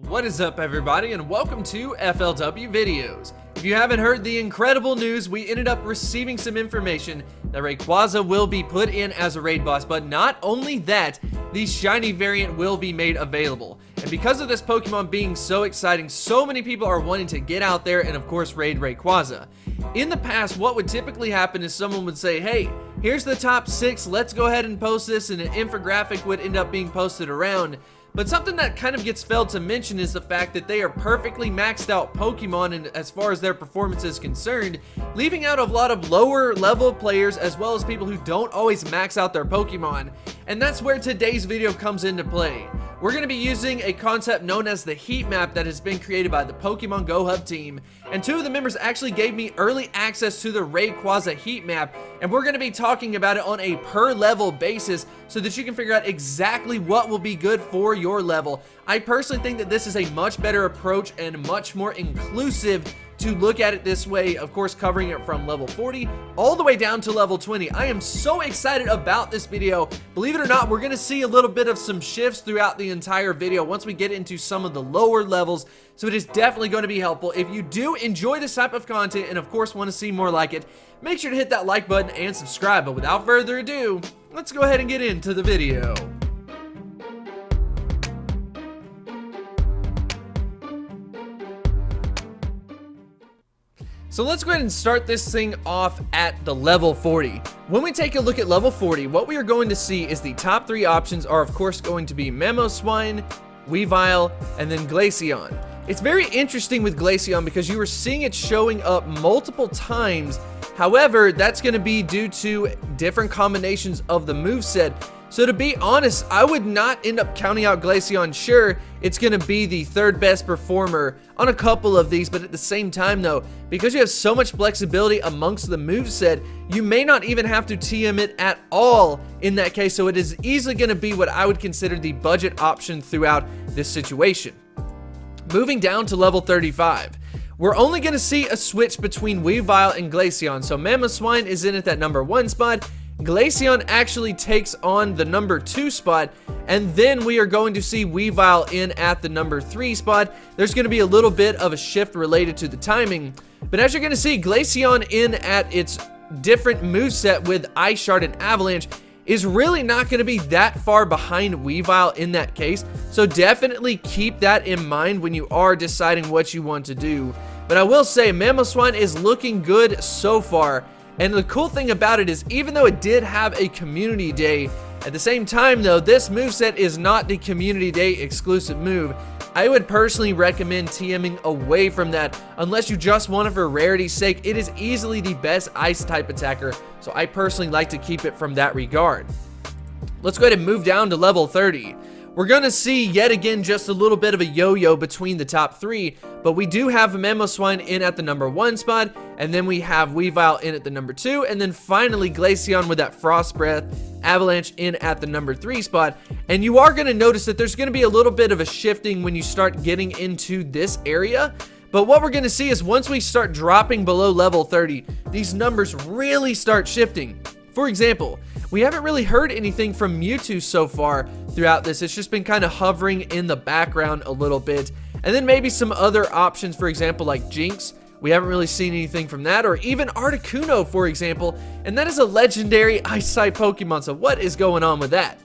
What is up, everybody, and welcome to FLW Videos. If you haven't heard the incredible news, we ended up receiving some information that Rayquaza will be put in as a raid boss, but not only that, the shiny variant will be made available. And because of this Pokemon being so exciting, so many people are wanting to get out there and of course raid Rayquaza. In the past, what would typically happen is someone would say, hey, here's the top 6, let's go ahead and post this, and an infographic would end up being posted around. But something that kind of gets failed to mention is the fact that they are perfectly maxed out Pokemon and as far as their performance is concerned, leaving out a lot of lower level players as well as people who don't always max out their Pokemon. And that's where today's video comes into play. We're going to be using a concept known as the heat map that has been created by the Pokemon Go Hub team, and two of the members actually gave me early access to the Rayquaza heat map, and we're going to be talking about it on a per level basis so that you can figure out exactly what will be good for your level. I personally think that this is a much better approach and much more inclusive to look at it this way, of course covering it from level 40 all the way down to level 20. I am so excited about this video. Believe it or not, we're gonna see a little bit of some shifts throughout the entire video once we get into some of the lower levels, so it is definitely going to be helpful. If you do enjoy this type of content and of course want to see more like it, make sure to hit that like button and subscribe. But without further ado, let's go ahead and get into the video. So let's go ahead and start this thing off at the level 40. When we take a look at level 40, what we are going to see is the top 3 options are of course going to be Mamoswine, Weavile, and then Glaceon. It's very interesting with Glaceon because you are seeing it showing up multiple times. However, that's going to be due to different combinations of the moveset. So to be honest, I would not end up counting out Glaceon. Sure, it's going to be the 3rd best performer on a couple of these, but at the same time though, because you have so much flexibility amongst the moveset, you may not even have to TM it at all in that case, so it is easily going to be what I would consider the budget option throughout this situation. Moving down to level 35. We're only going to see a switch between Weavile and Glaceon, so Mamoswine is in at that number 1 spot. Glaceon actually takes on the number 2 spot, and then we are going to see Weavile in at the number 3 spot. There's going to be a little bit of a shift related to the timing, but as you're going to see, Glaceon in at its different moveset with Ice Shard and Avalanche is really not going to be that far behind Weavile in that case, so definitely keep that in mind when you are deciding what you want to do. But I will say, Mamoswine is looking good so far. And the cool thing about it is, even though it did have a community day, at the same time though, this moveset is not the community day exclusive move. I would personally recommend TMing away from that unless you just want it for rarity's sake. It is easily the best ice type attacker, so I personally like to keep it from that regard. Let's go ahead and move down to level 30. We're going to see yet again just a little bit of a yo-yo between the top 3, but we do have Mamoswine in at the number 1 spot, and then we have Weavile in at the number 2, and then finally Glaceon with that Frost Breath, Avalanche in at the number 3 spot. And you are going to notice that there's going to be a little bit of a shifting when you start getting into this area, but what we're going to see is once we start dropping below level 30, these numbers really start shifting. For example, we haven't really heard anything from Mewtwo so far throughout this. It's just been kind of hovering in the background a little bit. And then maybe some other options, for example, like Jinx. We haven't really seen anything from that, or even Articuno, for example. And that is a legendary Ice-type Pokemon, so what is going on with that?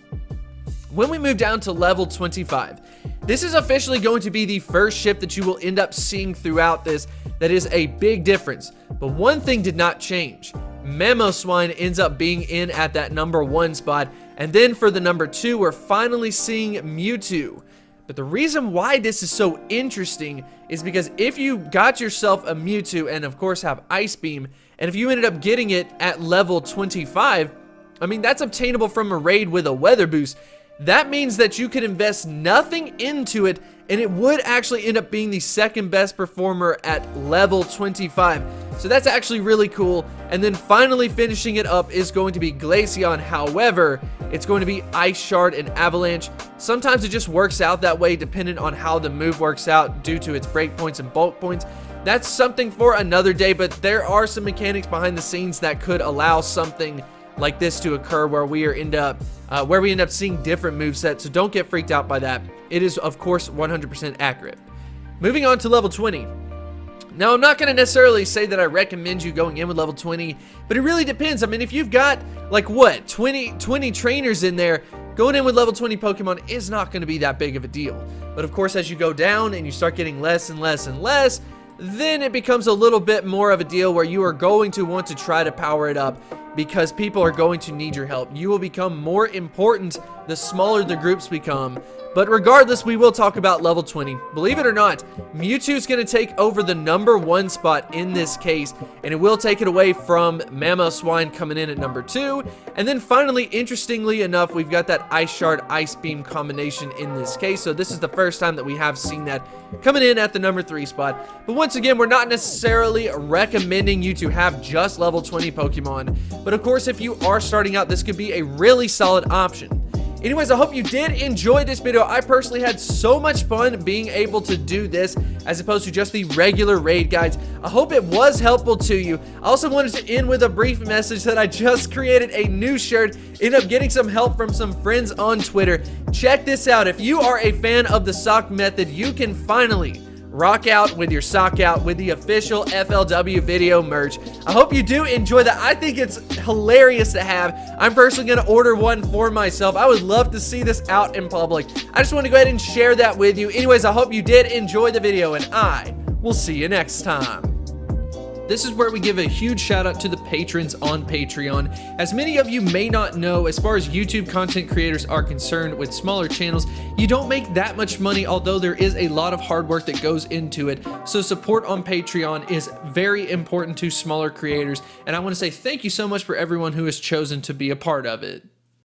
When we move down to level 25, this is officially going to be the first shift that you will end up seeing throughout this. That is a big difference. But one thing did not change. Mamoswine ends up being in at that number 1 spot, and then for the number 2, we're finally seeing Mewtwo. But the reason why this is so interesting is because if you got yourself a Mewtwo and of course have Ice Beam, and if you ended up getting it at level 25, I mean that's obtainable from a raid with a weather boost. That means that you could invest nothing into it and it would actually end up being the 2nd best performer at level 25. So that's actually really cool. And then finally finishing it up is going to be Glaceon. However, it's going to be Ice Shard and Avalanche. Sometimes it just works out that way depending on how the move works out due to its break points and bulk points. That's something for another day, but there are some mechanics behind the scenes that could allow something like this to occur where we end up seeing different movesets, so don't get freaked out by that. It is, of course, 100% accurate. Moving on to level 20. Now, I'm not going to necessarily say that I recommend you going in with level 20, but it really depends. I mean, if you've got, like, what, 20 trainers in there, going in with level 20 Pokemon is not going to be that big of a deal. But, of course, as you go down and you start getting less and less and less, then it becomes a little bit more of a deal where you are going to want to try to power it up because people are going to need your help. You will become more important the smaller the groups become. But regardless, we will talk about level 20. Believe it or not, Mewtwo's going to take over the #1 spot in this case, and it will take it away from Mamoswine coming in at number 2. And then finally, interestingly enough, we've got that Ice Shard, Ice Beam combination in this case. So this is the first time that we have seen that coming in at the number 3 spot. But once again, we're not necessarily recommending you to have just level 20 Pokemon. But of course, if you are starting out, this could be a really solid option. Anyways, I hope you did enjoy this video. I personally had so much fun being able to do this as opposed to just the regular raid guides. I hope it was helpful to you. I also wanted to end with a brief message that I just created a new shirt. Ended up getting some help from some friends on Twitter. Check this out. If you are a fan of the sock method, you can finally rock out with your sock out with the official FLW video merch. I hope you do enjoy that. I think it's hilarious to have. I'm personally going to order one for myself. I would love to see this out in public. I just want to go ahead and share that with you. Anyways, I hope you did enjoy the video, and I will see you next time. This is where we give a huge shout out to the patrons on Patreon. As many of you may not know, as far as YouTube content creators are concerned with smaller channels, you don't make that much money, although there is a lot of hard work that goes into it. So support on Patreon is very important to smaller creators, and I want to say thank you so much for everyone who has chosen to be a part of it.